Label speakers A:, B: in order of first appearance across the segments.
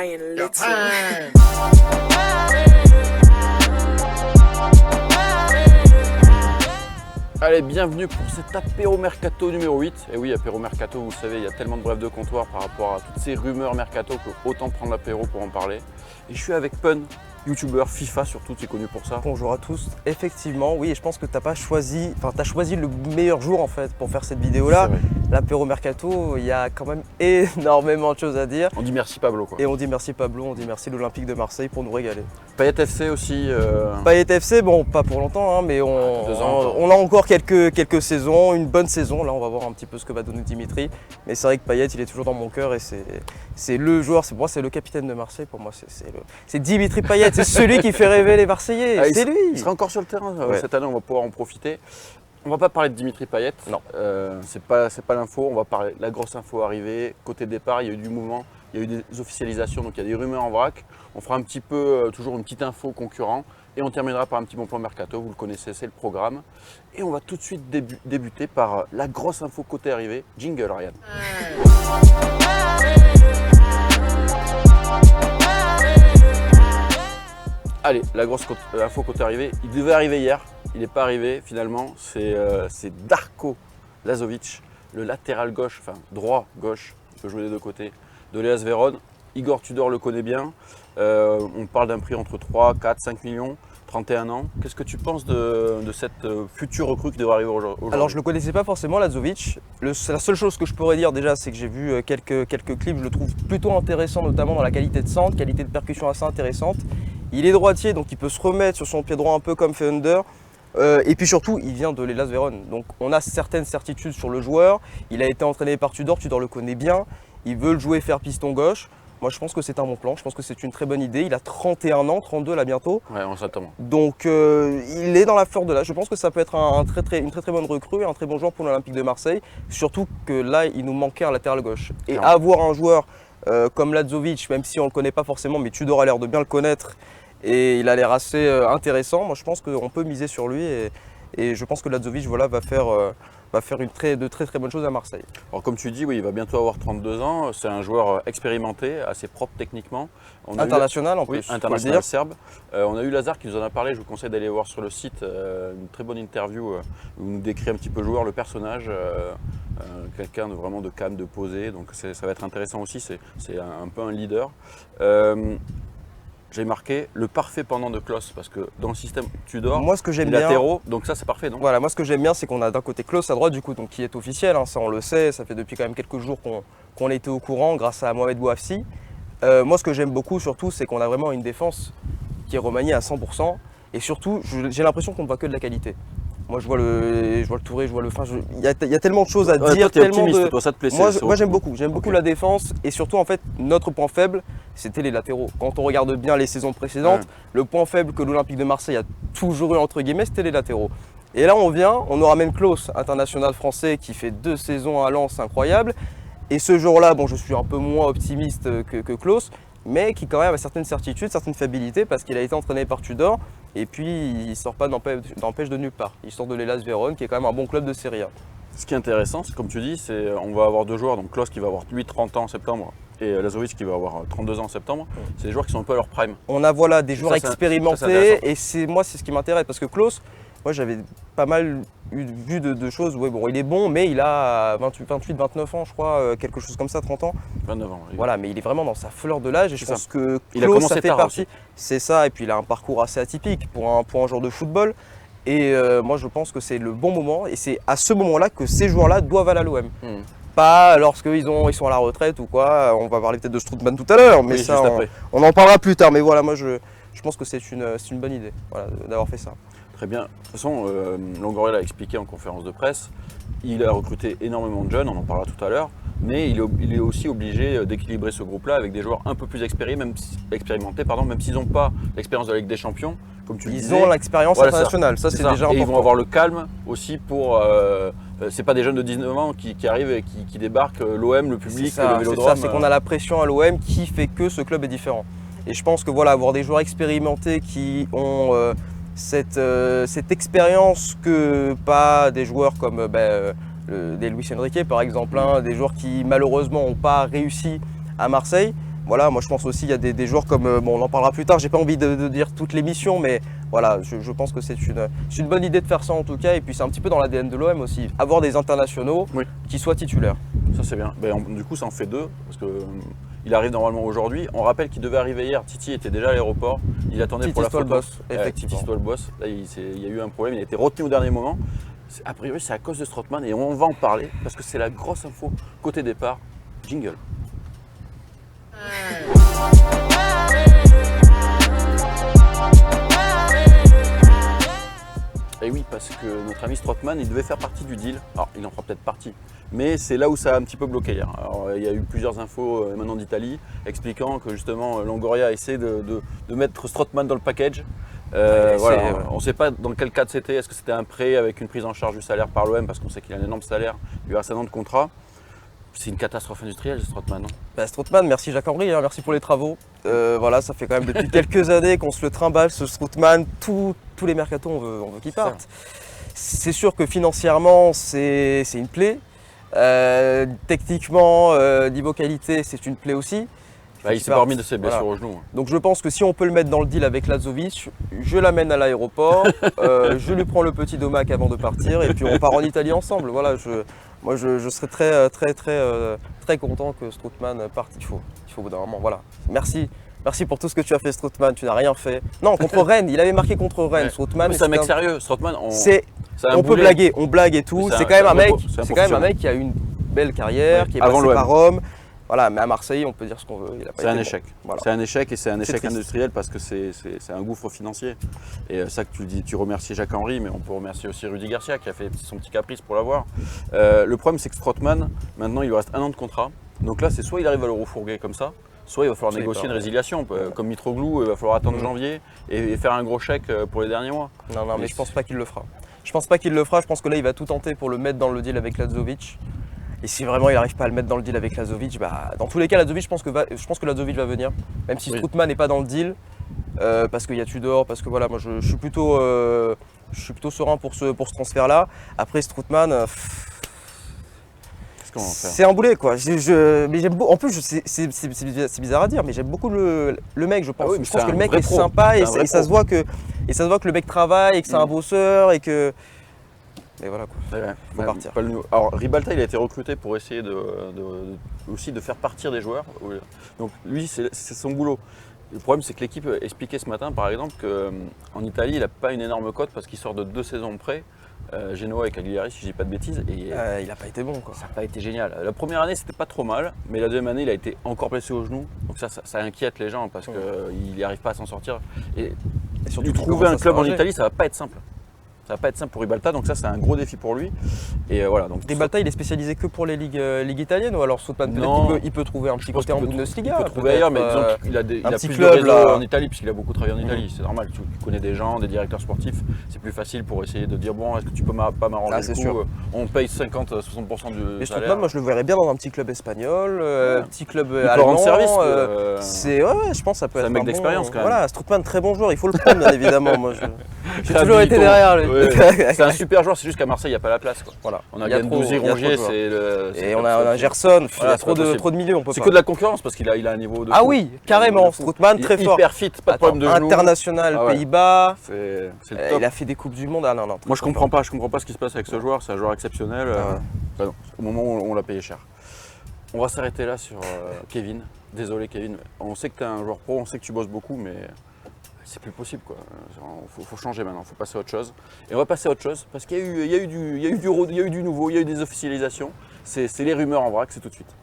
A: Ryan Little.
B: Allez, bienvenue pour cet apéro mercato numéro 8. Et oui, apéro mercato, vous savez, il y a tellement de brefs de comptoir par rapport à toutes ces rumeurs mercato que autant prendre l'apéro pour en parler. Et je suis avec Pun, youtubeur FIFA surtout, tu es connu pour ça.
C: Bonjour à tous, effectivement, oui, et je pense que tu as choisi le meilleur jour en fait pour faire cette vidéo-là. L'apéro mercato, il y a quand même énormément de choses à dire.
B: On dit merci Pablo quoi.
C: Et on dit merci Pablo, on dit merci l'Olympique de Marseille pour nous régaler.
B: Payet FC aussi.
C: Payet FC, bon, pas pour longtemps, hein, mais on a encore quelques saisons, une bonne saison. Là, on va voir un petit peu ce que va donner Dimitri. Mais c'est vrai que Payet, il est toujours dans mon cœur et c'est le joueur, pour moi, c'est le capitaine de Marseille. Pour moi, c'est Dimitri Payet, c'est celui qui fait rêver les Marseillais. C'est lui.
B: Il sera encore sur le terrain
C: Ouais.
B: cette année, on va pouvoir en profiter. On va pas parler de Dimitri Payet,
C: non.
B: C'est pas l'info, on va parler de la grosse info arrivée. Côté départ, il y a eu du mouvement, il y a eu des officialisations, donc il y a des rumeurs en vrac. On fera un petit peu, toujours une petite info concurrent et on terminera par un petit bon plan mercato, vous le connaissez, c'est le programme. Et on va tout de suite débuter par la grosse info côté arrivée. Jingle Ryan. Allez, la grosse info côté arrivée, il devait arriver hier. Il n'est pas arrivé finalement, c'est Darko Lazovic, le latéral gauche, enfin droit-gauche, il peut jouer des deux côtés, de l'Hellas Vérone. Igor Tudor le connaît bien, on parle d'un prix entre 3, 4, 5 millions, 31 ans. Qu'est-ce que tu penses de cette future recrue qui devrait arriver aujourd'hui?
C: Alors je ne le connaissais pas forcément, Lazovic. La seule chose que je pourrais dire déjà, c'est que j'ai vu quelques clips, je le trouve plutôt intéressant, notamment dans la qualité de centre, qualité de percussion assez intéressante. Il est droitier, donc il peut se remettre sur son pied droit un peu comme fait Under. Et puis surtout, il vient de l'Hellas Vérone, donc on a certaines certitudes sur le joueur. Il a été entraîné par Tudor le connaît bien, il veut le jouer faire piston gauche. Moi je pense que c'est un bon plan, je pense que c'est une très bonne idée. Il a 31 ans, 32 là bientôt.
B: Ouais, on s'attend.
C: Donc il est dans la fleur de l'âge. Je pense que ça peut être une très bonne recrue et un très bon joueur pour l'Olympique de Marseille. Surtout que là, il nous manquait un latéral gauche. Et avoir un joueur comme Lazovic, même si on ne le connaît pas forcément, mais Tudor a l'air de bien le connaître. Et il a l'air assez intéressant. Moi, je pense qu'on peut miser sur lui et je pense que Lazovic va faire de très bonnes choses à Marseille.
B: Alors comme tu dis, oui, il va bientôt avoir 32 ans. C'est un joueur expérimenté, assez propre techniquement.
C: International en plus.
B: Oui, international serbe. On a eu Lazare qui nous en a parlé. Je vous conseille d'aller voir sur le site une très bonne interview où il nous décrit un petit peu le joueur, le personnage. Quelqu'un vraiment de calme, de posé. Donc ça va être intéressant aussi. C'est un peu un leader. J'ai marqué le parfait pendant de Klose parce que dans le système Tudor,
C: moi, ce que j'aime bien,
B: latéraux, donc ça c'est parfait, non?
C: Voilà, moi ce que j'aime bien, c'est qu'on a d'un côté Klose à droite, du coup, donc, qui est officiel, hein, ça on le sait, ça fait depuis quand même quelques jours qu'on était au courant grâce à Mohamed Bouafsi. Moi ce que j'aime beaucoup surtout, c'est qu'on a vraiment une défense qui est remaniée à 100% et surtout, j'ai l'impression qu'on ne voit que de la qualité. Moi je vois le Touré, je vois le fin. Il y a tellement de choses à dire.
B: Toi, optimiste, toi, ça te plaît.
C: Moi j'aime beaucoup la défense et surtout en fait notre point faible c'était les latéraux. Quand on regarde bien les saisons précédentes, le point faible que l'Olympique de Marseille a toujours eu entre guillemets c'était les latéraux. Et là on nous ramène Klose, international français qui fait 2 saisons à Lens incroyables. Et ce jour-là, bon je suis un peu moins optimiste que Klose, mais qui quand même a certaines certitudes, certaines fiabilités parce qu'il a été entraîné par Tudor et puis il ne sort pas d'empêche de nulle part. Il sort de l'Hellas Vérone qui est quand même un bon club de Serie A.
B: Ce qui est intéressant, c'est comme tu dis, on va avoir 2 joueurs, donc Klose qui va avoir lui 30 ans en septembre et Lazovic qui va avoir 32 ans en septembre. C'est des joueurs qui sont un peu à leur prime.
C: On a des joueurs expérimentés et c'est ce qui m'intéresse parce que Klose, moi j'avais pas mal vu de choses. Ouais, bon, il est bon, mais il a 28, 29 ans, je crois, quelque chose comme ça, 30 ans.
B: 29 ans. Oui.
C: Voilà, mais il est vraiment dans sa fleur de l'âge et je pense que
B: il a commencé
C: ça fait
B: tard
C: partie.
B: aussi.
C: C'est ça, et puis il a un parcours assez atypique pour un joueur de football. Et moi je pense que c'est le bon moment et c'est à ce moment-là que ces joueurs-là doivent aller à l'OM. Pas lorsqu'ils sont à la retraite ou quoi. On va parler peut-être de Strootman tout à l'heure, mais oui, ça on en parlera plus tard. Mais voilà, moi je pense que c'est une bonne idée d'avoir fait ça.
B: Très bien. De toute façon, Longoria l'a expliqué en conférence de presse, il a recruté énormément de jeunes, on en parlera tout à l'heure, mais il est aussi obligé d'équilibrer ce groupe-là avec des joueurs un peu plus expérimentés, même s'ils n'ont pas l'expérience de la Ligue des Champions, comme tu le disais.
C: Ils ont l'expérience internationale, ça c'est déjà important.
B: Et ils vont avoir le calme aussi pour... c'est pas des jeunes de 19 ans qui arrivent et qui débarquent, l'OM, le public, le Vélodrome.
C: C'est qu'on a la pression à l'OM qui fait que ce club est différent. Et je pense que avoir des joueurs expérimentés qui ont cette expérience que pas des joueurs comme des Luis Enrique par exemple, des joueurs qui malheureusement n'ont pas réussi à Marseille, Voilà, moi je pense aussi il y a des joueurs comme, bon on en parlera plus tard, j'ai pas envie de dire toutes les missions, mais voilà, je pense que c'est une bonne idée de faire ça en tout cas, et puis c'est un petit peu dans l'ADN de l'OM aussi, avoir des internationaux qui soient titulaires.
B: Ça c'est bien. Du coup ça en fait 2, parce que il arrive normalement aujourd'hui. On rappelle qu'il devait arriver hier, Titi était déjà à l'aéroport, il attendait
C: Titi
B: pour la photo.
C: Stolbos, effectivement.
B: Titi Stolbos, là il y a eu un problème, il a été retenu au dernier moment. A priori c'est à cause de Strootman et on va en parler, parce que c'est la grosse info côté départ. Jingle. Et oui, parce que notre ami Strootman, il devait faire partie du deal. Alors, il en fera peut-être partie, mais c'est là où ça a un petit peu bloqué hier. Alors, il y a eu plusieurs infos maintenant d'Italie expliquant que justement Longoria essaie de mettre Strootman dans le package. On ne sait pas dans quel cadre c'était. Est-ce que c'était un prêt avec une prise en charge du salaire par l'OM, parce qu'on sait qu'il a un énorme salaire, il y a un certain nombre de contrats. C'est une catastrophe industrielle, Strootman, non?
C: Strootman, merci Jacques-Henri, merci pour les travaux. Voilà, ça fait quand même depuis quelques années qu'on se le trimballe, ce Strootman. Tous les mercatos, on veut qu'il parte. C'est sûr que financièrement, c'est une plaie. Techniquement, niveau qualité, c'est une plaie aussi.
B: Il s'est pas remis de ses blessures au genou.
C: Donc je pense que si on peut le mettre dans le deal avec Lazovic, je l'amène à l'aéroport, je lui prends le petit domac avant de partir, et puis on part en Italie ensemble. Voilà, moi je serais très content que Strootman parte. Il faut au bout d'un moment. Voilà. Merci pour tout ce que tu as fait, Strootman. Tu n'as rien fait. Non, contre Rennes, il avait marqué contre Rennes. Strootman,
B: c'est un mec sérieux. Strootman,
C: on peut blaguer, on blague et tout. C'est quand même un mec qui a une belle carrière, qui est passé par Rome. Voilà, mais à Marseille, on peut dire ce qu'on veut.
B: C'est un échec. Voilà. C'est un échec, et c'est un échec industriel, parce que c'est un gouffre financier. Et ça que tu dis, tu remercies Jacques-Henri, mais on peut remercier aussi Rudy Garcia qui a fait son petit caprice pour l'avoir. Le problème, c'est que Strootman, maintenant, il lui reste 1 an de contrat. Donc là, c'est soit il arrive à le refourguer comme ça, soit il va falloir négocier une résiliation. Comme Mitroglou, il va falloir attendre janvier et faire un gros chèque pour les derniers mois.
C: Non, mais je pense pas qu'il le fera. Je pense que là, il va tout tenter pour le mettre dans le deal avec Lazovic. Et si vraiment il n'arrive pas à le mettre dans le deal avec Lazovic, dans tous les cas, Lazovic, je pense que Lazovic va venir. Même si Strootman n'est pas dans le deal, parce qu'il y a Tudor, parce que voilà, moi je suis plutôt serein pour ce transfert-là. Après Strootman, c'est un boulet quoi. Mais j'aime beaucoup. En plus, c'est bizarre à dire, mais j'aime beaucoup le mec, je pense. Je pense que le mec est sympa, et ça se voit que le mec travaille, et que c'est un bosseur, et que. Et voilà quoi, faut partir.
B: Alors Ribalta, il a été recruté pour essayer aussi de faire partir des joueurs. Donc lui, c'est son boulot. Le problème, c'est que l'équipe expliquait ce matin, par exemple, qu'en Italie, il n'a pas une énorme cote parce qu'il sort de 2 saisons près. Genoa et Cagliari, si je dis pas de bêtises. Et
C: il n'a pas été bon quoi.
B: Ça n'a pas été génial. La première année, c'était pas trop mal, mais la deuxième année, il a été encore blessé au genou. Donc ça inquiète les gens, parce qu'il n'y arrive pas à s'en sortir. Et surtout, trouver un club en Italie, ça va pas être simple. Ça va pas être simple pour Ribalta, donc ça c'est un gros défi pour lui. Et voilà, donc
C: Ribalta, il est spécialisé que pour les ligues italiennes, ou alors Strootman, peut-être qu'il peut trouver un petit côté en Bundesliga.
B: Il peut trouver ailleurs, mais disons qu'il a plus de réseau en Italie, puisqu'il a beaucoup travaillé en Italie. C'est normal, tu connais des gens, des directeurs sportifs, c'est plus facile pour essayer de dire bon, est-ce que tu peux pas m'arranger le coup, on paye 50-60% du salaire.
C: Strootman, moi je le verrais bien dans un petit club espagnol, petit club allemand.
B: Service,
C: je pense que ça peut être un
B: mec d'expérience quand même.
C: Voilà, Strootman, très bon joueur, il faut le prendre bien évidemment. Moi j'ai toujours été derrière lui.
B: C'est un super joueur, c'est juste qu'à Marseille, il n'y a pas la place. Voilà. On a Gendouzi, Rongier,
C: et on a Gerson, il y a trop de milieux, on peut pas.
B: C'est que de la concurrence, parce qu'il a un niveau de fou.
C: Ah oui, carrément, Strootman, très fort.
B: Hyper fit, pas de problème de genou.
C: International, Pays-Bas,
B: c'est le top.
C: il a fait des Coupes du Monde.
B: Moi je comprends pas ce qui se passe avec ce joueur, c'est un joueur exceptionnel. Au moment où on l'a payé cher. On va s'arrêter là sur Kevin. Désolé Kevin, on sait que tu es un joueur pro, on sait que tu bosses beaucoup, mais c'est plus possible quoi. Faut changer maintenant, faut passer à autre chose. Et on va passer à autre chose parce qu'il y a eu du nouveau, il y a eu des officialisations. C'est les rumeurs en vrac, c'est tout de suite.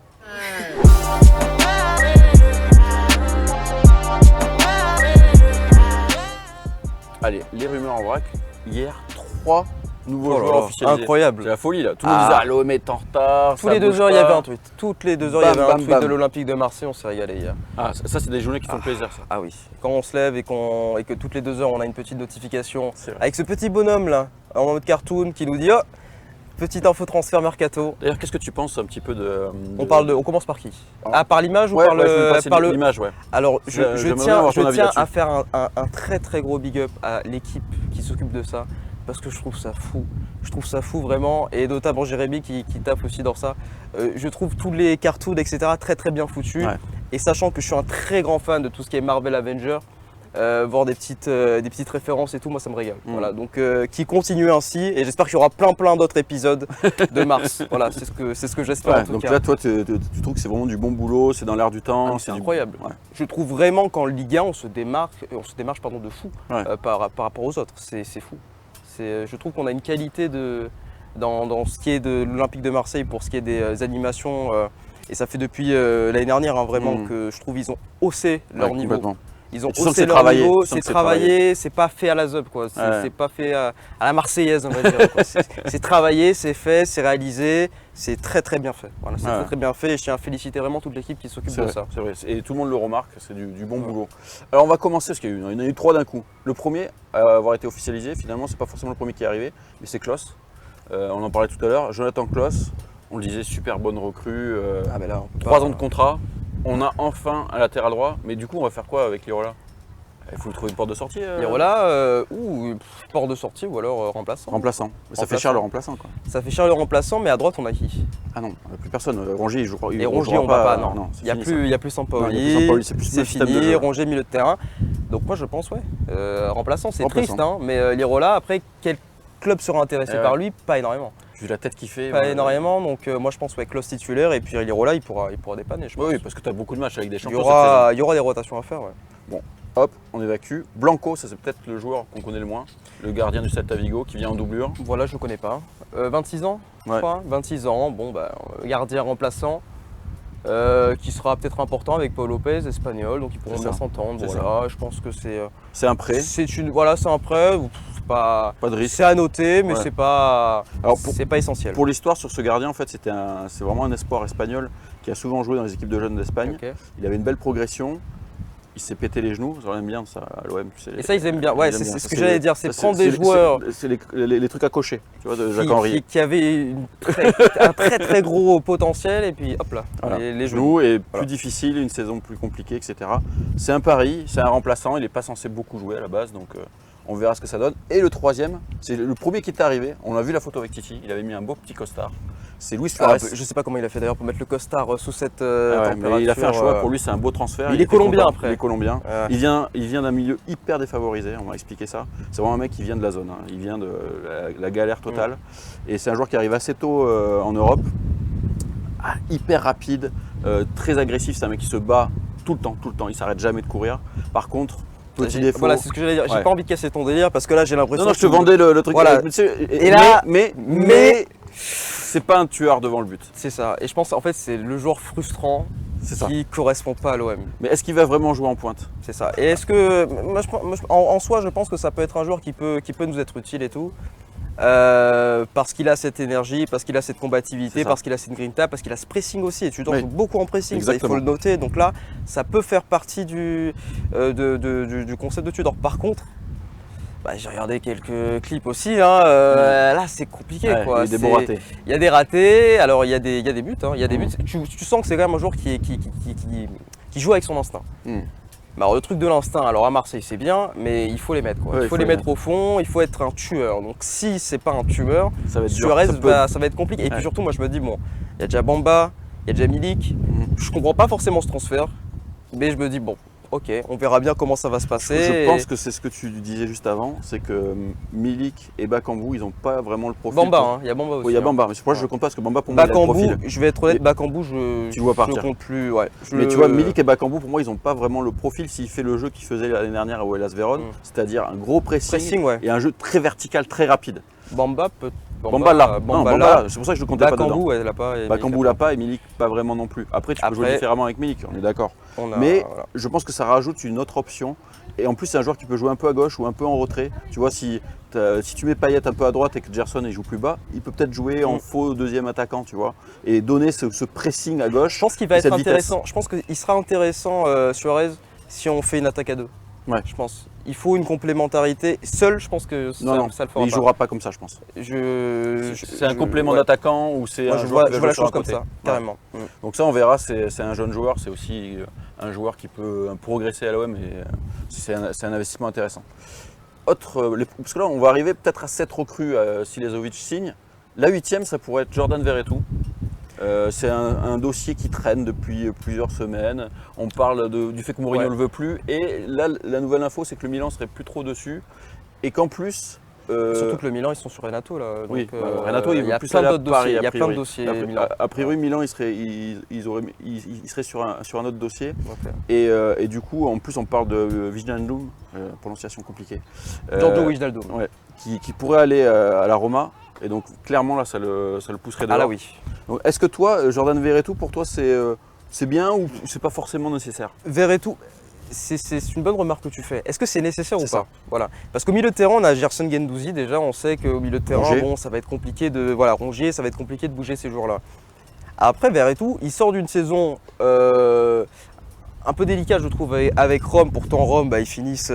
B: Allez, les rumeurs en vrac. Hier, 3 nouveaux joueurs officialisés.
C: Incroyable.
B: C'est la folie là. Tout le monde disait l'OM est en retard.
C: Tous les 2 heures, il y avait un tweet. Toutes les 2 heures, il y avait un tweet de l'Olympique de Marseille. On s'est régalé hier.
B: Ah, ça, c'est des journées qui font plaisir, ça.
C: Ah oui. Quand on se lève et que toutes les 2 heures, on a une petite notification avec ce petit bonhomme là, en mode cartoon, qui nous dit oh, petite info transfert mercato.
B: D'ailleurs, qu'est-ce que tu penses un petit peu de.
C: On commence par qui? Par l'image ou par
B: l'image, ouais.
C: Alors, je tiens à faire un très très gros big up à l'équipe qui s'occupe de ça, parce que je trouve ça fou. Je trouve ça fou vraiment, et notamment Jérémy qui tape aussi dans ça. Je trouve tous les cartoons, etc. très très bien foutus. Et sachant que je suis un très grand fan de tout ce qui est Marvel Avengers, voir des petites références et tout, moi ça me régale. Voilà, donc qui continue ainsi et j'espère qu'il y aura plein d'autres épisodes de Mars. Voilà, c'est ce que j'espère en tout
B: donc
C: cas.
B: là, toi, tu trouves que c'est vraiment du bon boulot, c'est dans l'air du temps.
C: C'est incroyable. Je trouve vraiment qu'en Ligue 1, on se démarche de fou par rapport aux autres. C'est fou. Je trouve qu'on a une qualité dans ce qui est de l'Olympique de Marseille pour ce qui est des animations. Et ça fait depuis l'année dernière vraiment que je trouve qu'ils ont haussé leur niveau.
B: Complètement.
C: Ils ont haussé leur niveau, c'est travaillé, c'est pas fait à la ZEP, quoi. C'est pas fait à la Marseillaise, on va dire. C'est travaillé, c'est fait, c'est réalisé, c'est très bien fait. Voilà, c'est très bien fait et je tiens à féliciter vraiment toute l'équipe qui s'occupe de ça.
B: C'est vrai, et tout le monde le remarque, c'est du bon boulot. Alors on va commencer parce qu'il y en a eu 3 d'un coup. Le premier à avoir été officialisé, finalement, c'est pas forcément le premier qui est arrivé, mais c'est Klos. On en parlait tout à l'heure, Jonathan Klos, on le disait, super bonne recrue, 3 ans de contrat. On a enfin un latéral droit, mais du coup on va faire quoi avec Lirola? Il faut lui trouver une porte de sortie.
C: Lirola, porte de sortie ou alors remplaçant.
B: Remplaçant. Ça fait cher le remplaçant quoi.
C: Ça fait cher le remplaçant, mais à droite on a qui?
B: Ah non, on n'a plus personne. Rongier, je crois.
C: Et Rongier on va pas, non. Il n'y a plus Sampaoli, c'est fini, Rongier milieu de terrain. Donc moi je pense remplaçant, c'est triste, hein, mais Lirola, après quel club sera intéressé par lui? Pas énormément.
B: Vu la tête qu'il fait.
C: Pas énormément, donc moi je pense Klos titulaire et puis Lirola il pourra dépanner. Je pense.
B: Oui, parce que tu as beaucoup de matchs avec des champions.
C: Il y aura des rotations à faire.
B: Bon, hop, on évacue. Blanco, ça c'est peut-être le joueur qu'on connaît le moins, le gardien du Celta Vigo qui vient en doublure.
C: Voilà, je le connais pas. 26 ans, je crois. 26 ans, bon gardien remplaçant. Qui sera peut-être important avec Paul Lopez, espagnol, donc ils pourront bien s'entendre. Voilà, je pense que
B: c'est un prêt.
C: C'est un prêt. Pas
B: de risque.
C: C'est à noter, mais c'est pas essentiel.
B: Pour l'histoire sur ce gardien, en fait, c'est vraiment un espoir espagnol qui a souvent joué dans les équipes de jeunes d'Espagne. Il avait une belle progression. Il s'est pété les genoux, on aime bien ça à l'OM.
C: Et ça, ils aiment bien. Ouais, c'est ce que j'allais dire, c'est prendre des joueurs.
B: C'est les trucs à cocher, tu vois, de Jacques-Henri.
C: Qui avaient un très gros potentiel, et puis hop là, les
B: genoux. Et plus difficile, une saison plus compliquée, etc. C'est un pari, c'est un remplaçant, il n'est pas censé beaucoup jouer à la base, donc on verra ce que ça donne. Et le troisième, c'est le premier qui est arrivé, on a vu la photo avec Titi, il avait mis un beau petit costard. C'est Luis Suarez.
C: Je sais pas comment il a fait d'ailleurs pour mettre le costard sous cette température.
B: Il a fait un choix, pour lui c'est un beau transfert.
C: Il est colombien après.
B: Il est colombien. Il vient d'un milieu hyper défavorisé, on va expliquer ça. C'est vraiment un mec qui vient de la zone, il vient de la galère totale. Et c'est un joueur qui arrive assez tôt en Europe, hyper rapide, très agressif, c'est un mec qui se bat tout le temps, il s'arrête jamais de courir. Par contre, petit défaut.
C: Voilà, c'est ce que j'allais dire. J'ai pas envie de casser ton délire parce que là j'ai l'impression.
B: Non, je te vendais le truc.
C: Voilà. Mais
B: c'est pas un tueur devant le but.
C: C'est ça. Et je pense en fait c'est le joueur frustrant qui correspond pas à l'OM.
B: Mais est-ce qu'il va vraiment jouer en pointe?
C: C'est ça. Et est-ce que en soi je pense que ça peut être un joueur qui peut nous être utile et tout. Parce qu'il a cette énergie, parce qu'il a cette combativité, parce qu'il a cette grinta, parce qu'il a ce pressing aussi. Et tu dois jouer beaucoup en pressing, ça, il faut le noter. Donc là, ça peut faire partie du concept de Tudor. Par contre, j'ai regardé quelques clips aussi. Là, c'est compliqué.
B: Il y a des beaux ratés.
C: Il y a des ratés. Alors, il y a des buts. Il y a des buts. Tu sens que c'est quand même un joueur qui joue avec son instinct. Alors, le truc de l'instinct, alors à Marseille c'est bien, mais il faut les mettre. Il faut les mettre au fond, il faut être un tueur. Donc si c'est pas un tueur, ça va être compliqué. Et puis surtout, moi je me dis, bon, il y a déjà Bamba, il y a déjà Milik. Je comprends pas forcément ce transfert, mais je me dis, bon, ok, on verra bien comment ça va se passer.
B: Je pense que c'est ce que tu disais juste avant, c'est que Milik et Bakambu, ils n'ont pas vraiment le profil.
C: Bamba, il y a Bamba aussi.
B: Oui, il y a Bamba, mais moi je ne compte pas parce que Bamba pour moi il a le profil.
C: Je vais être honnête, Bakambu, je ne compte plus.
B: Mais tu vois, Milik et Bakambu, pour moi, ils n'ont pas vraiment le profil s'il fait le jeu qu'il faisait l'année dernière à Hellas Vérone, c'est-à-dire un gros pressing et un jeu très vertical, très rapide.
C: Bamba peut.
B: Bamba là, c'est pour ça que je ne comptais pas dedans.
C: Bakambu
B: l'a pas et Milik pas vraiment non plus. Après tu peux jouer différemment avec Milik, on est d'accord. Mais je pense que ça rajoute une autre option. Et en plus c'est un joueur qui peut jouer un peu à gauche ou un peu en retrait. Tu vois, si tu mets Payet un peu à droite et que Gerson il joue plus bas, il peut peut-être jouer en faux deuxième attaquant, tu vois, et donner ce pressing à gauche.
C: Je pense qu'il va être intéressant. Je pense qu'il sera intéressant Suarez si on fait une attaque à deux.
B: Ouais.
C: Je pense. Il faut une complémentarité. Seul, je pense que ça le fera pas.
B: Il jouera pas comme ça, je pense. C'est un complément d'attaquant ou c'est un joueur qui va jouer
C: la
B: sur
C: chose
B: un
C: comme
B: côté.
C: Ça, carrément.
B: Donc ça, on verra. C'est un jeune joueur. C'est aussi un joueur qui peut progresser à l'OM et c'est un investissement intéressant. Parce que là, on va arriver peut-être à 7 recrues si Lezovic signe. La 8e, ça pourrait être Jordan Verretou. C'est un dossier qui traîne depuis plusieurs semaines. On parle du fait que Mourinho ne le veut plus. Et là, la nouvelle info, c'est que le Milan serait plus trop dessus. Et qu'en plus.
C: Surtout que le Milan, ils sont sur Renato là.
B: Oui,
C: Donc,
B: Renato, il
C: y
B: veut
C: a
B: plus
C: plein
B: aller à
C: d'autres
B: Paris.
C: dossiers. Il y a plein de dossiers. Milan.
B: A priori, Milan, il serait sur un autre dossier.
C: Okay.
B: Et du coup, en plus, on parle de Wijnaldum, prononciation compliquée.
C: Giorgio Wijnaldum.
B: Ouais, qui pourrait aller à la Roma. Et donc, clairement, là, ça le pousserait dehors.
C: Ah là, oui.
B: Donc, est-ce que toi, Jordan Verretou, pour toi, c'est bien ou c'est pas forcément nécessaire?
C: Verretou, c'est une bonne remarque que tu fais. Est-ce que c'est nécessaire ou
B: C'est
C: pas?
B: ça.
C: Voilà. Parce qu'au milieu de terrain, on a Gerson Guendouzi. Déjà, on sait qu'au milieu de terrain,
B: Rongier.
C: bon, ça va être compliqué de. Voilà, Rongier, ça va être compliqué de bouger ces jours-là. Après, Verretou, il sort d'une saison un peu délicate, je trouve, avec Rome. Pourtant, Rome, ils finissent,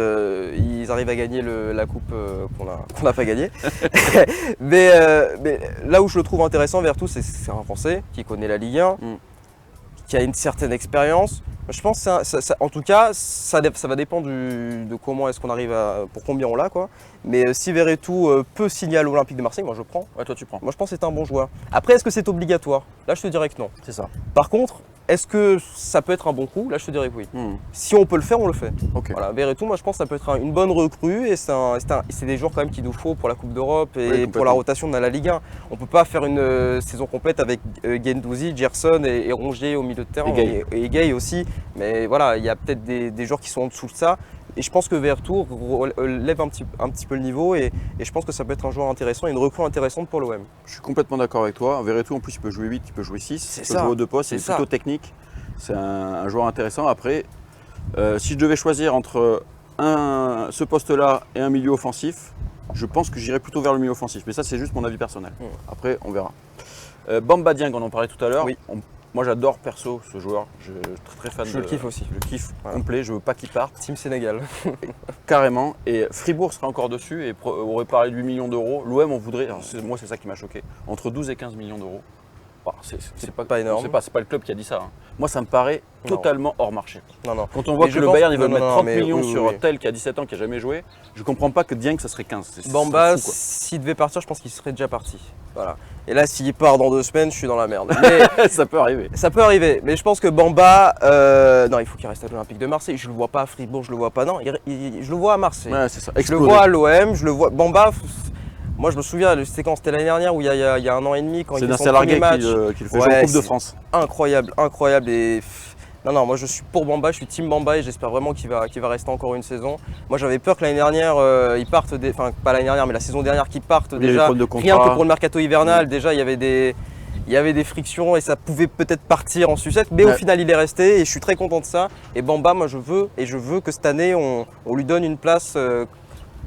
C: ils arrivent à gagner la coupe qu'on n'a pas gagnée. mais là où je le trouve intéressant, Verretou, c'est un Français qui connaît la Ligue 1, qui a une certaine expérience. Je pense que en tout cas, ça va dépendre de comment est-ce qu'on arrive pour combien on l'a, quoi. Mais si Verretou peut signer à l'Olympique de Marseille, moi je prends.
B: Ouais, toi tu prends.
C: Moi je pense que c'est un bon joueur. Après, est-ce que c'est obligatoire? Là je te dirais que non.
B: C'est ça.
C: Par contre, est-ce que ça peut être un bon coup? Là je te dirais que oui. Si on peut le faire, on le fait.
B: Ok.
C: Voilà, Verretou, moi je pense que ça peut être une bonne recrue et c'est des joueurs quand même qu'il nous faut pour la Coupe d'Europe et pour la rotation de la Ligue 1. On ne peut pas faire une saison complète avec Guendouzi, Gerson et Rongier au milieu de terrain et Gueye aussi. Mais voilà, il y a peut-être des joueurs qui sont en dessous de ça. Et je pense que Verretou lève un petit peu le niveau et je pense que ça peut être un joueur intéressant et une recrue intéressante pour l'OM.
B: Je suis complètement d'accord avec toi. Verretou, en plus, il peut jouer 8, il peut jouer 6, il peut jouer aux deux postes, il est plutôt technique. C'est un joueur intéressant. Après, si je devais choisir entre ce poste-là et un milieu offensif, je pense que j'irais plutôt vers le milieu offensif. Mais ça, c'est juste mon avis personnel. Après, on verra. Bamba Dieng, on en parlait tout à l'heure.
C: Oui.
B: Moi, j'adore perso ce joueur. Je suis très fan.
C: Je le kiffe aussi.
B: Je le kiffe complet. Je veux pas qu'il parte.
C: Team Sénégal.
B: Carrément. Et Fribourg serait encore dessus et aurait parlé de 8 millions d'euros. L'OM, on voudrait. Moi, c'est ça qui m'a choqué. Entre 12 et 15 millions d'euros. C'est
C: pas énorme.
B: C'est pas le club qui a dit ça. Moi, ça me paraît totalement hors marché.
C: Non.
B: Quand on voit que le Bayern il veut mettre 30 millions sur tel qui a 17 ans, qui n'a jamais joué, je ne comprends pas que Dieng, ça serait 15.
C: Bamba, s'il devait partir, je pense qu'il serait déjà parti. Voilà. Et là, s'il part dans 2 semaines, je suis dans la merde. Mais
B: ça peut arriver.
C: Ça peut arriver. Mais je pense que Bamba, non, il faut qu'il reste à l'Olympique de Marseille. Je le vois pas à Fribourg, je le vois pas. Non, je le vois à Marseille.
B: Ouais, c'est ça.
C: Je le vois à l'OM, je le vois. Bamba. Moi, je me souviens, c'était quand? C'était l'année dernière ou il y a 1 an et demi quand il fait son premier match.
B: Qui le fait jouer en Coupe de France.
C: Incroyable. Et non, moi je suis pour Bamba, je suis team Bamba et j'espère vraiment qu'il va rester encore une saison. Moi j'avais peur que l'année dernière, ils partent, enfin pas l'année dernière, mais la saison dernière qu'ils partent déjà, rien que pour le mercato hivernal, déjà il y avait des frictions et ça pouvait peut-être partir en sucette, mais au final il est resté et je suis très content de ça. Et Bamba, moi je veux que cette année on lui donne une place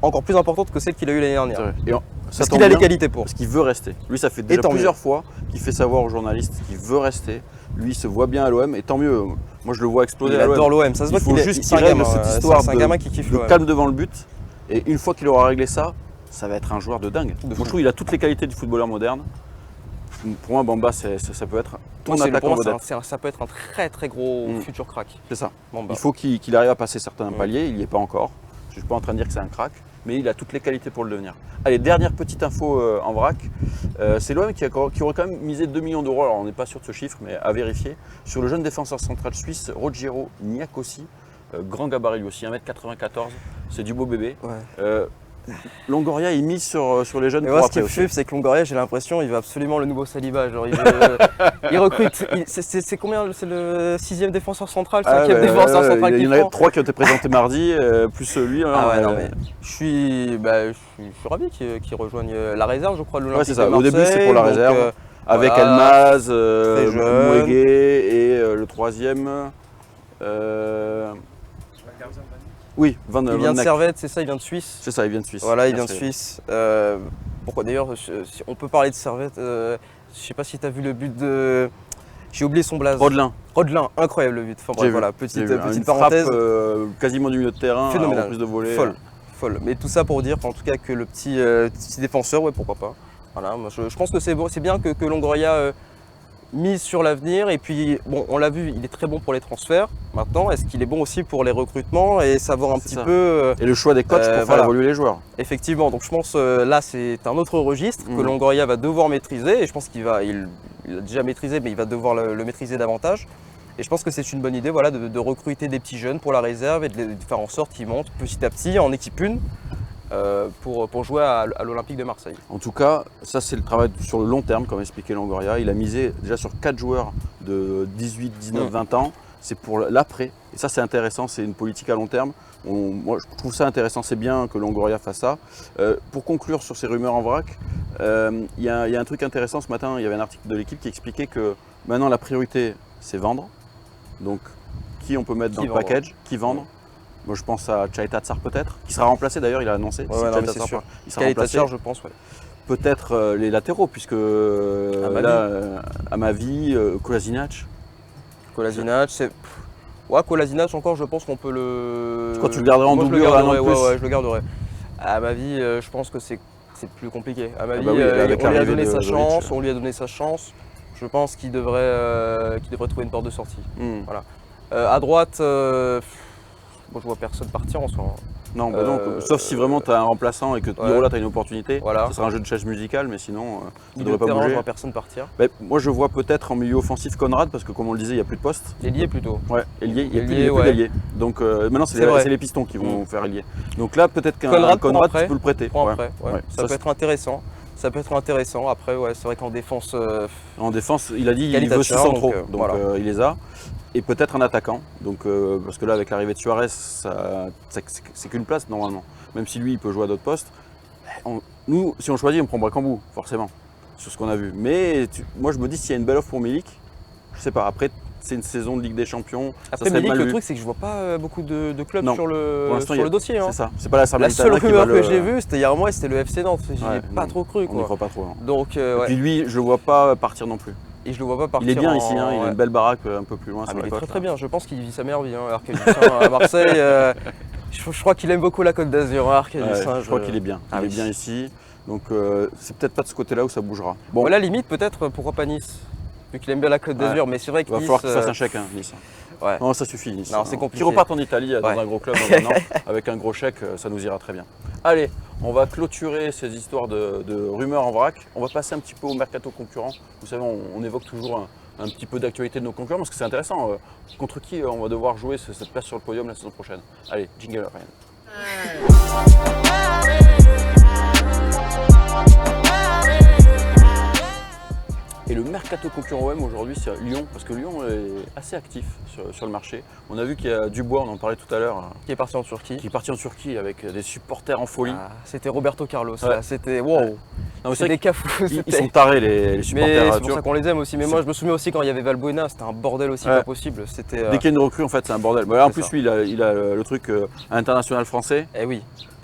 C: encore plus importante que celle qu'il a eue l'année dernière. Parce qu'il a les qualités pour.
B: Parce qu'il veut rester. Lui, ça fait déjà plusieurs fois qu'il fait savoir aux journalistes qu'il veut rester. Lui, il se voit bien à l'OM et tant mieux. Moi, je le vois exploser à l'OM.
C: Il adore l'OM. Ça se voit
B: qu'il faut juste qu'il règle cette histoire de calme devant le but. Et une fois qu'il aura réglé ça, ça va être un joueur de dingue. Moi, je trouve qu'il a toutes les qualités du footballeur moderne. Pour moi, Bamba, ça peut être ton attaquant vedette.
C: Ça peut être un très très gros futur crack.
B: C'est ça.
C: Bamba.
B: Il faut qu'il arrive à passer certains paliers. Il n'y est pas encore. Je ne suis pas en train de dire que c'est un crack. Mais il a toutes les qualités pour le devenir. Allez, dernière petite info en vrac. C'est l'OM qui aurait quand même misé 2 millions d'euros, alors on n'est pas sûr de ce chiffre, mais à vérifier, sur le jeune défenseur central suisse, Rogero Niakossi, grand gabarit lui aussi, 1m94, c'est du beau bébé.
C: Ouais.
B: Longoria, il mise sur les jeunes.
C: Mais ce qui est fou, c'est que Longoria, j'ai l'impression, il veut absolument le nouveau Saliba. Genre, il recrute. C'est combien? C'est le 6e défenseur central, 5e défenseur central.
B: Il y en a 3 qui ont été présentés mardi, plus lui.
C: Non, mais je suis ravi qu'il rejoigne la réserve, je crois, de l'Olympique de Marseille.
B: Au début, c'est pour la réserve. Avec Elmaz, Mouégué et le 3e. Oui,
C: il vient de Servette, c'est ça, il vient de Suisse.
B: C'est ça, il vient de Suisse.
C: Voilà, il vient de Suisse. Pourquoi d'ailleurs, on peut parler de Servette, je sais pas si tu as vu le but de. J'ai oublié son blaze.
B: Rodelin,
C: incroyable le but. Enfin bref, voilà, petite parenthèse.
B: Frappe, quasiment du milieu de terrain,
C: phénoménal.
B: En plus de voler.
C: Folle. Mais tout ça pour dire en tout cas que le petit défenseur, ouais, pourquoi pas. Voilà, moi, je pense que c'est bien que Longoria mise sur l'avenir et puis bon, on l'a vu, il est très bon pour les transferts. Maintenant, est-ce qu'il est bon aussi pour les recrutements et savoir un petit peu
B: et le choix des coachs pour faire évoluer les joueurs.
C: Effectivement, donc je pense là c'est un autre registre que Longoria va devoir maîtriser et je pense qu'il l'a déjà maîtrisé, mais il va devoir le maîtriser davantage. Et je pense que c'est une bonne idée voilà, de recruter des petits jeunes pour la réserve et de faire en sorte qu'ils montent petit à petit en équipe 1 pour jouer à l'Olympique de Marseille.
B: En tout cas, ça c'est le travail sur le long terme, comme expliquait Longoria. Il a misé déjà sur 4 joueurs de 18, 19, 20 ans. C'est pour l'après. Et ça c'est intéressant, c'est une politique à long terme. Moi je trouve ça intéressant, c'est bien que Longoria fasse ça. Pour conclure sur ces rumeurs en vrac, il y a un truc intéressant ce matin, il y avait un article de l'équipe qui expliquait que maintenant la priorité c'est vendre. Donc qui on peut mettre dans le package, qui vendre. Moi je pense à Tchaïta Tsar peut-être, qui sera remplacé d'ailleurs, il a annoncé.
C: Ouais, non, c'est sûr.
B: Il sera remplacé.
C: Je pense, ouais.
B: Peut-être les latéraux, puisque à ma vie, Kolasinac.
C: Kolasinac, c'est. Ouais, Kolasinac encore, je pense qu'on peut le.
B: Je crois que tu le garderais en doublure un an de plus.
C: Ouais, je le garderai. À ma vie, je pense que c'est plus compliqué. À ma vie,
B: oui,
C: on lui a donné sa chance, on lui a donné sa chance. Je pense qu'il devrait trouver une porte de sortie. Voilà. À droite, bon, je vois personne partir en soi.
B: Non, bah donc, sauf si vraiment tu as un remplaçant et que là tu as une opportunité.
C: Voilà.
B: Ça sera un jeu de chaise musicale, mais sinon tu ne
C: devrais
B: devrais pas bouger.
C: Je vois personne partir.
B: Bah, moi je vois peut-être en milieu offensif Conrad, parce que comme on le disait, il n'y a plus de poste.
C: Ailier plutôt.
B: Ouais, ailier, il n'y a plus d'ailier. Donc maintenant c'est les pistons qui vont faire ailier. Donc là peut-être qu'un Conrad tu peux le prêter.
C: Ça peut être intéressant. Ça peut être intéressant. Après, c'est vrai qu'en défense.
B: En défense, il a dit qu'il veut 6 centraux, donc il les a. Et peut-être un attaquant. Donc, parce que là, avec l'arrivée de Suarez, c'est qu'une place normalement. Même si lui, il peut jouer à d'autres postes. Nous, si on choisit, on prend Bakambu, forcément, sur ce qu'on a vu. Mais moi, je me dis, s'il y a une belle offre pour Milik, je sais pas. Après, c'est une saison de Ligue des Champions.
C: Après, Milik, le truc, c'est que je vois pas beaucoup de clubs sur le dossier.
B: C'est ça. C'est pas la
C: seule rumeur que j'ai vue, c'était hier mois, c'était le FC Nantes. J'y ai pas trop cru.
B: On n'y croit pas trop.
C: Donc,
B: et puis lui, je le vois pas partir non plus.
C: Et je le vois pas partir.
B: Il est bien ici, il a une belle baraque un peu plus loin.
C: Il est très bien. Je pense qu'il vit sa meilleure vie. À Marseille, je crois qu'il aime beaucoup la Côte d'Azur.
B: Je crois qu'il est bien. Il est bien ici. Donc c'est peut-être pas de ce côté-là où ça bougera.
C: Bon, la limite peut-être pourquoi pas Nice, vu qu'il aime bien la Côte d'Azur. Mais c'est vrai que
B: il va falloir qu'il fasse un chèque, Nice. Non, ça suffit, Nice.
C: Non, c'est compliqué.
B: Qui reparte en Italie dans un gros club dans un an, avec un gros chèque, ça nous ira très bien. Allez, on va clôturer ces histoires de rumeurs en vrac. On va passer un petit peu au mercato concurrent. Vous savez, on évoque toujours un petit peu d'actualité de nos concurrents parce que c'est intéressant. Contre qui on va devoir jouer cette place sur le podium la saison prochaine? Allez, jingle, Ryan. Et le mercato concurrent OM aujourd'hui, c'est Lyon, parce que Lyon est assez actif sur le marché. On a vu qu'il y a Dubois, on en parlait tout à l'heure.
C: Qui est parti en Turquie.
B: Qui est parti en Turquie avec des supporters en folie.
C: C'était Roberto Carlos, là. C'était wow.
B: C'est
C: des cafous.
B: Ils sont tarés les supporters.
C: C'est pour ça qu'on les aime aussi. Mais moi je me souviens aussi quand il y avait Valbuena, c'était un bordel aussi pas possible.
B: Dès qu'il y a une recrue, en fait, c'est un bordel. En plus, lui, il a le truc international français.
C: Eh oui.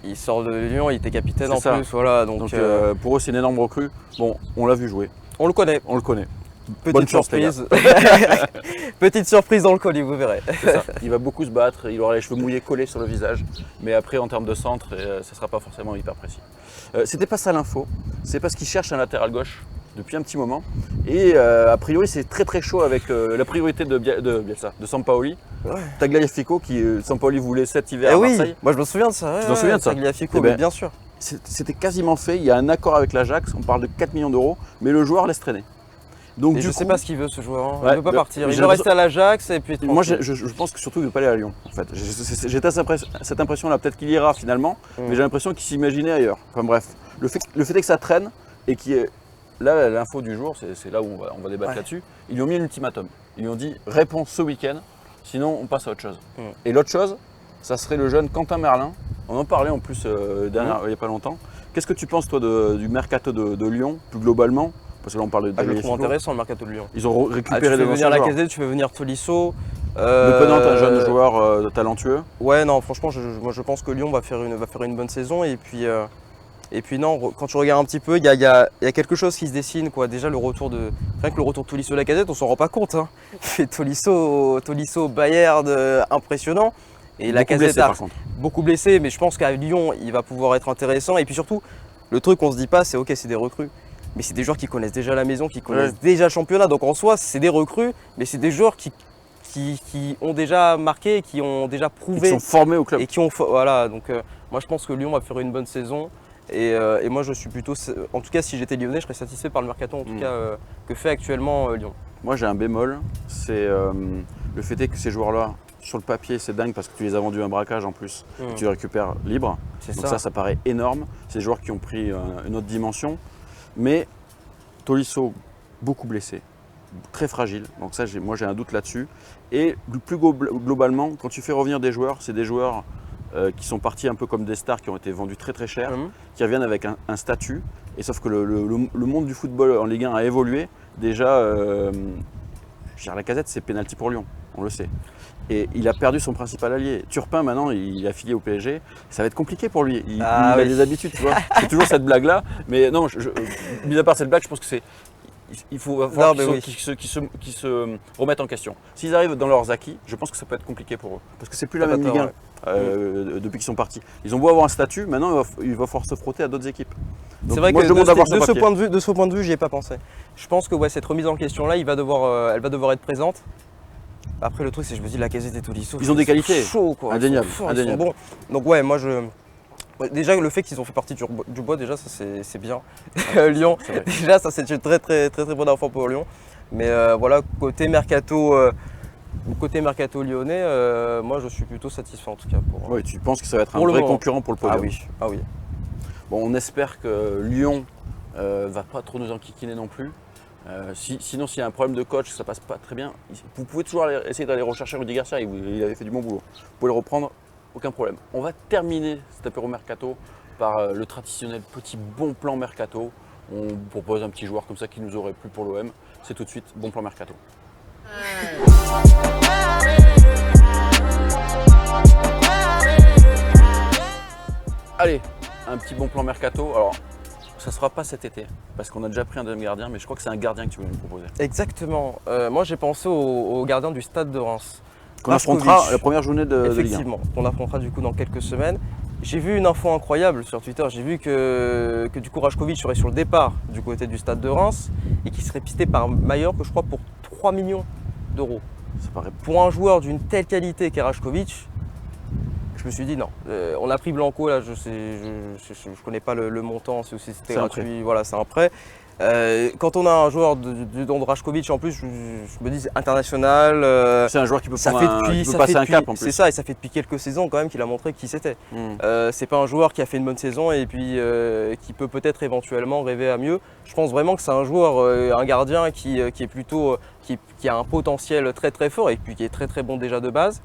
C: Il sort de Lyon, il était capitaine en plus. Voilà, donc
B: pour eux, c'est une énorme recrue. Bon, on l'a vu jouer.
C: On le connaît.
B: Petite surprise.
C: Petite surprise dans le colis, vous verrez.
B: Ça. Il va beaucoup se battre, il aura les cheveux mouillés collés sur le visage. Mais après, en termes de centre, ça ne sera pas forcément hyper précis. C'était pas ça l'info. C'est parce qu'il cherche un latéral gauche depuis un petit moment. Et a priori, c'est très très chaud avec la priorité de Sampaoli. Tagliafico, Sampaoli voulait cet hiver à Marseille.
C: Moi je me souviens de ça.
B: Tu t'en souviens de ça?
C: Tagliafico, bien sûr.
B: C'était quasiment fait. Il y a un accord avec l'Ajax. On parle de 4 millions d'euros. Mais le joueur laisse traîner. Donc,
C: je ne sais pas ce qu'il veut ce joueur, il ne veut pas partir, il veut rester à l'Ajax et puis
B: moi je pense que surtout il ne veut pas aller à Lyon en fait. J'ai cette impression là, peut-être qu'il ira finalement, mais j'ai l'impression qu'il s'imaginait ailleurs. Enfin bref, le fait est que ça traîne et qui est là l'info du jour, c'est là où on va débattre là-dessus. Ils lui ont mis un ultimatum, ils lui ont dit réponds ce week-end, sinon on passe à autre chose. Et l'autre chose, ça serait le jeune Quentin Merlin, on en parlait en plus il n'y a pas longtemps. Qu'est-ce que tu penses toi du mercato de Lyon plus globalement? Parce que là on parle de
C: je le trouve intéressant le mercato de Lyon.
B: Ils ont récupéré
C: des anciens joueurs. Tu veux venir Lacazette, tu veux venir Tolisso.
B: Le Penant, un jeune joueur talentueux.
C: Ouais, non, franchement, moi je pense que Lyon va faire une bonne saison. Et puis non, quand tu regardes un petit peu, il y a quelque chose qui se dessine, quoi. Déjà le retour de Tolisso Lacazette, on s'en rend pas compte. Hein. Tolisso Bayern, impressionnant. Et Lacazette beaucoup blessé, mais je pense qu'à Lyon, il va pouvoir être intéressant. Et puis surtout, le truc qu'on se dit pas, c'est ok, c'est des recrues. Mais c'est des joueurs qui connaissent déjà la maison, qui connaissent déjà le championnat. Donc en soi, c'est des recrues, mais c'est des joueurs qui ont déjà marqué, qui ont déjà prouvé.
B: Qui sont formés au club.
C: Et qui ont, voilà, donc moi je pense que Lyon va faire une bonne saison. Et moi, je suis plutôt, en tout cas, si j'étais lyonnais, je serais satisfait par le mercato en tout cas que fait actuellement Lyon.
B: Moi j'ai un bémol, c'est le fait est que ces joueurs-là, sur le papier c'est dingue parce que tu les as vendus un braquage en plus, et tu les récupères libres.
C: C'est
B: Donc ça paraît énorme. C'est des joueurs qui ont pris une autre dimension. Mais Tolisso, beaucoup blessé, très fragile. Donc ça, moi j'ai un doute là-dessus. Et plus globalement, quand tu fais revenir des joueurs, c'est des joueurs qui sont partis un peu comme des stars qui ont été vendus très très cher, qui reviennent avec un statut. Et sauf que le monde du football en Ligue 1 a évolué. Déjà, Lacazette, c'est pénalty pour Lyon, on le sait. Et il a perdu son principal allié. Turpin, maintenant, il est affilié au PSG. Ça va être compliqué pour lui. Il a des habitudes, tu vois. C'est toujours cette blague-là. Mais non, mis à part cette blague, je pense que il faut qu'ils se remettent en question. S'ils arrivent dans leurs acquis, je pense que ça peut être compliqué pour eux. Parce que c'est plus la même Ligue 1 depuis qu'ils sont partis. Ils ont beau avoir un statut, maintenant il va falloir se frotter à d'autres équipes.
C: C'est vrai que de ce point de vue, j'y ai pas pensé. Je pense que cette remise en question-là, elle va devoir être présente. Après, le truc, c'est que je me dis, Lacazette et Tolisso,
B: ils ont des qualités
C: chauds, quoi.
B: Indéniables.
C: Ils sont bons. Donc ouais, moi déjà le fait qu'ils ont fait partie du bois, déjà ça c'est bien. Lyon, déjà ça c'est une très très très très bonne info pour Lyon. Mais voilà, côté mercato lyonnais, moi je suis plutôt satisfait en tout cas.
B: Oui, tu penses que ça va être un vrai concurrent pour le podium?
C: Ah oui.
B: Bon, on espère que Lyon va pas trop nous enquiquiner non plus. Sinon, s'il y a un problème de coach, ça passe pas très bien. Vous pouvez toujours essayer d'aller rechercher Rudy Garcia, il avait fait du bon boulot. Vous pouvez le reprendre, aucun problème. On va terminer cet apéro mercato par le traditionnel petit bon plan mercato. On vous propose un petit joueur comme ça qui nous aurait plu pour l'OM. C'est tout de suite bon plan mercato. Allez, un petit bon plan mercato. Alors, ça ne sera pas cet été, parce qu'on a déjà pris un deuxième gardien, mais je crois que c'est un gardien que tu voulais nous proposer.
C: Exactement. Moi, j'ai pensé au gardien du Stade de Reims.
B: Qu'on affrontera la première journée de Ligue 1.
C: Effectivement, qu'on affrontera du coup dans quelques semaines. J'ai vu une info incroyable sur Twitter. J'ai vu que du coup Rajkovic serait sur le départ du côté du Stade de Reims et qu'il serait pisté par Mallorca, je crois, pour 3 millions d'euros.
B: Ça paraît...
C: Pour un joueur d'une telle qualité qu'est Rajkovic, je me suis dit non. On a pris Blanco, là, je connais pas le montant, si c'était gratuit, voilà, c'est un prêt. Quand on a un joueur du don de Rajkovic en plus, je me dis international.
B: C'est un joueur qui peut passer un cap en plus.
C: C'est ça, et ça fait depuis quelques saisons quand même qu'il a montré qui c'était. C'est pas un joueur qui a fait une bonne saison et puis qui peut peut-être éventuellement rêver à mieux. Je pense vraiment que c'est un joueur, un gardien qui est plutôt, qui a un potentiel très très fort et puis qui est très très bon déjà de base.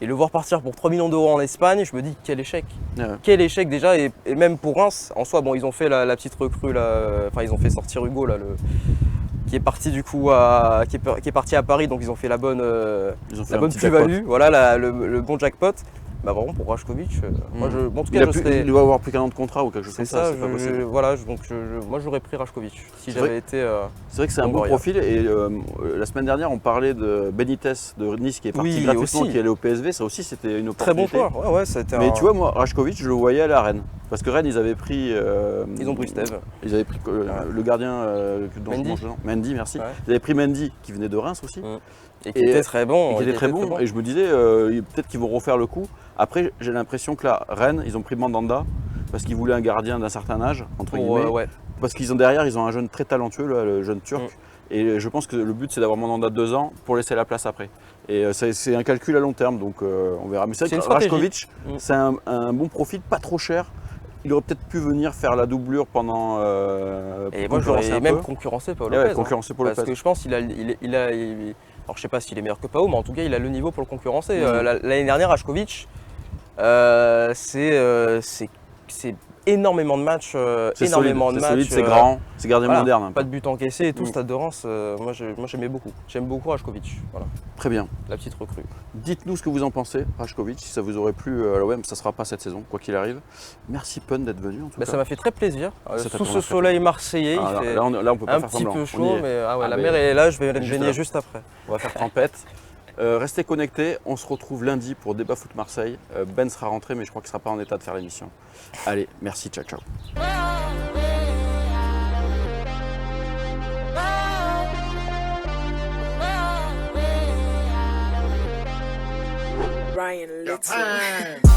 C: Et le voir partir pour 3 millions d'euros en Espagne, je me dis quel échec. Quel échec déjà, et même pour Reims, en soi, bon, ils ont fait la petite recrue, enfin ils ont fait sortir Hugo, là, qui est parti du coup qui est parti à Paris, donc ils ont fait la bonne plus-value, voilà, le bon jackpot. Bah vraiment pour Rajkovic, moi en tout cas
B: il doit avoir plus qu'un an de contrat ou quelque chose comme ça.
C: C'est pas possible. Voilà, donc moi j'aurais pris Rajkovic si j'avais été.
B: C'est vrai que c'est un bon profil et la semaine dernière on parlait de Benitez de Nice qui est parti gratuitement, qui allait au PSV, ça aussi c'était une opportunité.
C: Très bon choix, ouais, c'était.
B: Mais tu vois moi Rajkovic je le voyais aller à Rennes parce que Rennes ils avaient pris.
C: Ils ont pris Steve.
B: Ils avaient pris le gardien Mendy, merci. Ouais. Ils avaient pris Mendy qui venait de Reims aussi.
C: Et qui était très bon.
B: Et je me disais, peut-être qu'ils vont refaire le coup. Après, j'ai l'impression que là, Rennes, ils ont pris Mandanda parce qu'ils voulaient un gardien d'un certain âge, entre guillemets. Parce qu'ils ont derrière, ils ont un jeune très talentueux, là, le jeune turc. Et je pense que le but, c'est d'avoir Mandanda de 2 ans pour laisser la place après. Et c'est un calcul à long terme, donc on verra. Mais c'est vrai que Rajkovic, c'est un bon profil, pas trop cher. Il aurait peut-être pu venir faire la doublure pendant.
C: Et moi, j'aurais même concurrencé Pau Lopez.
B: Parce
C: que je pense qu'il a. Alors je sais pas s'il est meilleur que Pau, mais en tout cas il a le niveau pour le concurrencer. L'année dernière, Rajkovic, c'est énormément de matchs.
B: C'est solide, c'est grand, c'est gardien moderne.
C: Pas de but encaissé et tout, Stade de Reims, moi j'aimais beaucoup. J'aime beaucoup Rajkovic. Voilà.
B: Très bien.
C: La petite recrue.
B: Dites-nous ce que vous en pensez, Rajkovic, si ça vous aurait plu à l'OM, ça ne sera pas cette saison, quoi qu'il arrive. Merci Pun d'être venu en tout cas.
C: Ça m'a fait très plaisir. Sous ce soleil marseillais, il fait
B: là, on peut pas
C: un petit peu chaud, mais la mer est là, je vais me baigner juste après.
B: On va faire tempête. Restez connectés, on se retrouve lundi pour Débat Foot Marseille. Ben sera rentré, mais je crois qu'il ne sera pas en état de faire l'émission. Allez, merci, ciao, ciao.
A: Ryan Little.